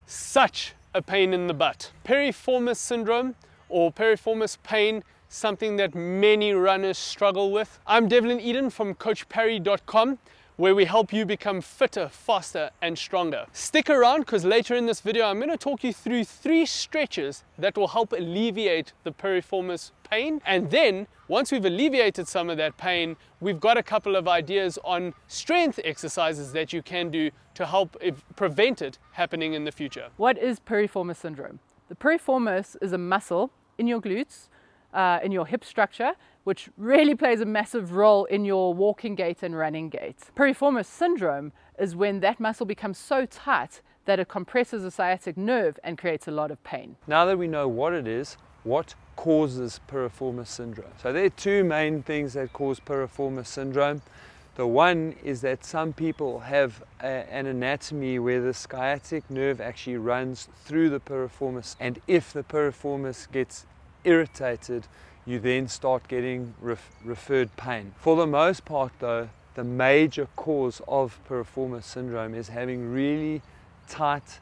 Such a pain in the butt. Piriformis syndrome or piriformis pain, something that many runners struggle with. I'm Devlin Eden from CoachParry.com, where we help you become fitter, faster and stronger. Stick around because later in this video I'm going to talk you through 3 stretches that will help alleviate the piriformis pain, and then once we've alleviated some of that pain, we've got a couple of ideas on strength exercises that you can do to help prevent it happening in the future. What is piriformis syndrome? The piriformis is a muscle in your glutes, in your hip structure, which really plays a massive role in your walking gait and running gait. Piriformis syndrome is when that muscle becomes so tight that it compresses the sciatic nerve and creates a lot of pain. Now that we know what it is, what causes piriformis syndrome? So there are 2 main things that cause piriformis syndrome. The one is that some people have an anatomy where the sciatic nerve actually runs through the piriformis, and if the piriformis gets irritated, you then start getting referred pain. For the most part though, the major cause of piriformis syndrome is having really tight,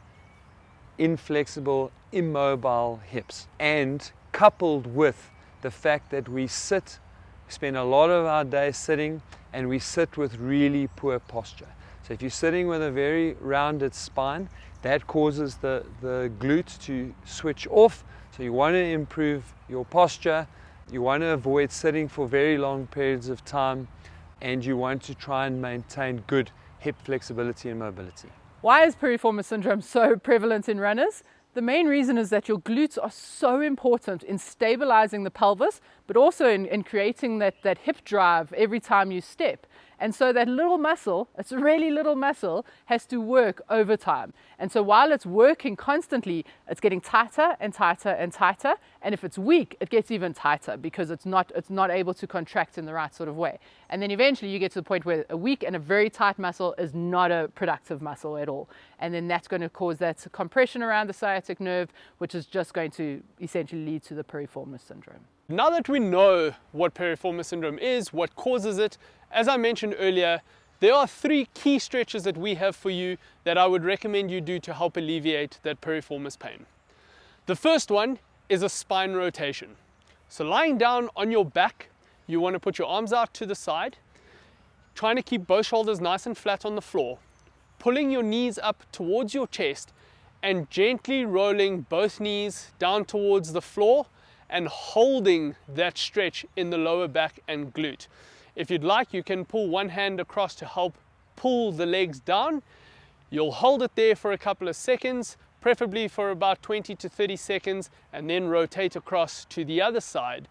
inflexible, immobile hips, and coupled with the fact that we spend a lot of our day sitting, and we sit with really poor posture. So if you're sitting with a very rounded spine, that causes the glutes to switch off. So you want to improve your posture, you want to avoid sitting for very long periods of time, and you want to try and maintain good hip flexibility and mobility. Why is piriformis syndrome so prevalent in runners? The main reason is that your glutes are so important in stabilizing the pelvis, but also in creating that hip drive every time you step. And so that little muscle, it's a really little muscle, has to work over time. And so while it's working constantly, it's getting tighter and tighter and tighter. And if it's weak, it gets even tighter because it's not able to contract in the right sort of way. And then eventually you get to the point where a weak and a very tight muscle is not a productive muscle at all. And then that's going to cause that compression around the sciatic nerve, which is just going to essentially lead to the piriformis syndrome. Now that we know what piriformis syndrome is, what causes it, as I mentioned earlier, there are 3 key stretches that we have for you that I would recommend you do to help alleviate that piriformis pain. The first one is a spine rotation. So lying down on your back, you want to put your arms out to the side, trying to keep both shoulders nice and flat on the floor, pulling your knees up towards your chest and gently rolling both knees down towards the floor and holding that stretch in the lower back and glute. If you'd like, you can pull one hand across to help pull the legs down. You'll hold it there for a couple of seconds, preferably for about 20 to 30 seconds, and then rotate across to the other side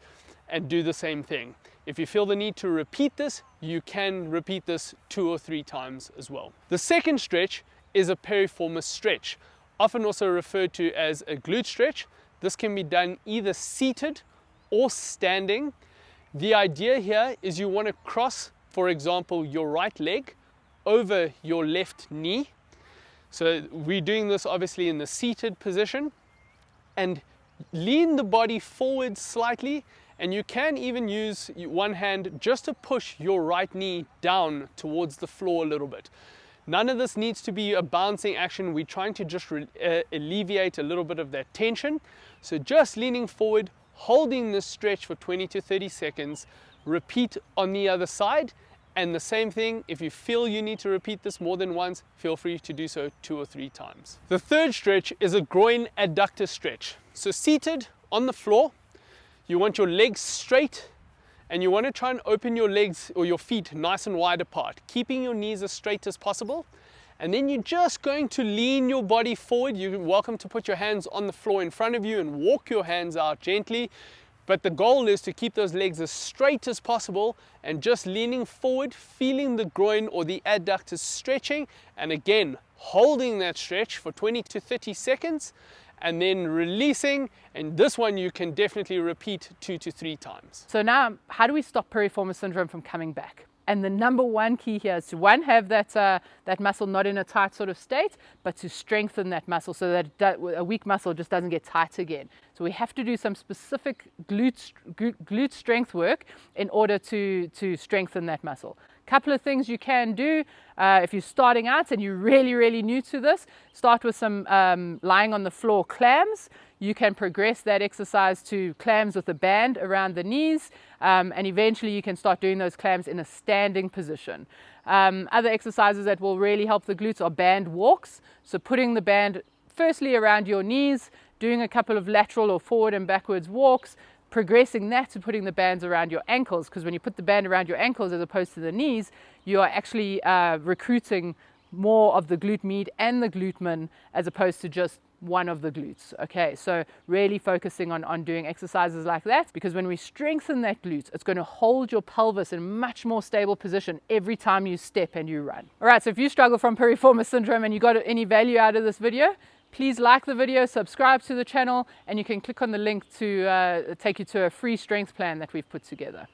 and do the same thing. If you feel the need to repeat this, you can repeat this 2 or 3 times as well. The second stretch is a piriformis stretch, often also referred to as a glute stretch. This can be done either seated or standing. The idea here is you want to cross, for example, your right leg over your left knee. So we're doing this obviously in the seated position, and lean the body forward slightly, and you can even use one hand just to push your right knee down towards the floor a little bit. None of this needs to be a bouncing action. We're trying to just alleviate a little bit of that tension. So just leaning forward, holding this stretch for 20 to 30 seconds, repeat on the other side, and the same thing, if you feel you need to repeat this more than once, feel free to do so 2 or 3 times. The third stretch is a groin adductor stretch. So seated on the floor, you want your legs straight, and you want to try and open your legs or your feet nice and wide apart, keeping your knees as straight as possible. And then you're just going to lean your body forward. You're welcome to put your hands on the floor in front of you and walk your hands out gently. But the goal is to keep those legs as straight as possible and just leaning forward, feeling the groin or the adductors stretching. And again, holding that stretch for 20 to 30 seconds and then releasing. And this one you can definitely repeat 2 to 3 times. So now, how do we stop piriformis syndrome from coming back? And the number one key here is to have that muscle not in a tight sort of state, but to strengthen that muscle so that a weak muscle just doesn't get tight again. So we have to do some specific glute strength work in order to strengthen that muscle. Couple of things you can do if you're starting out and you're really new to this. Start with some lying on the floor clams. You can progress that exercise to clams with a band around the knees, and eventually you can start doing those clams in a standing position. Other exercises that will really help the glutes are band walks. So putting the band firstly around your knees, doing a couple of lateral or forward and backwards walks, progressing that to putting the bands around your ankles, because when you put the band around your ankles as opposed to the knees, you are actually recruiting more of the glute med and the glute min as opposed to just one of the glutes. Okay, so really focusing on doing exercises like that, because when we strengthen that glute, it's going to hold your pelvis in a much more stable position every time you step and you run. All right, so if you struggle from piriformis syndrome and you got any value out of this video, please like the video, subscribe to the channel, and you can click on the link to take you to a free strength plan that we've put together.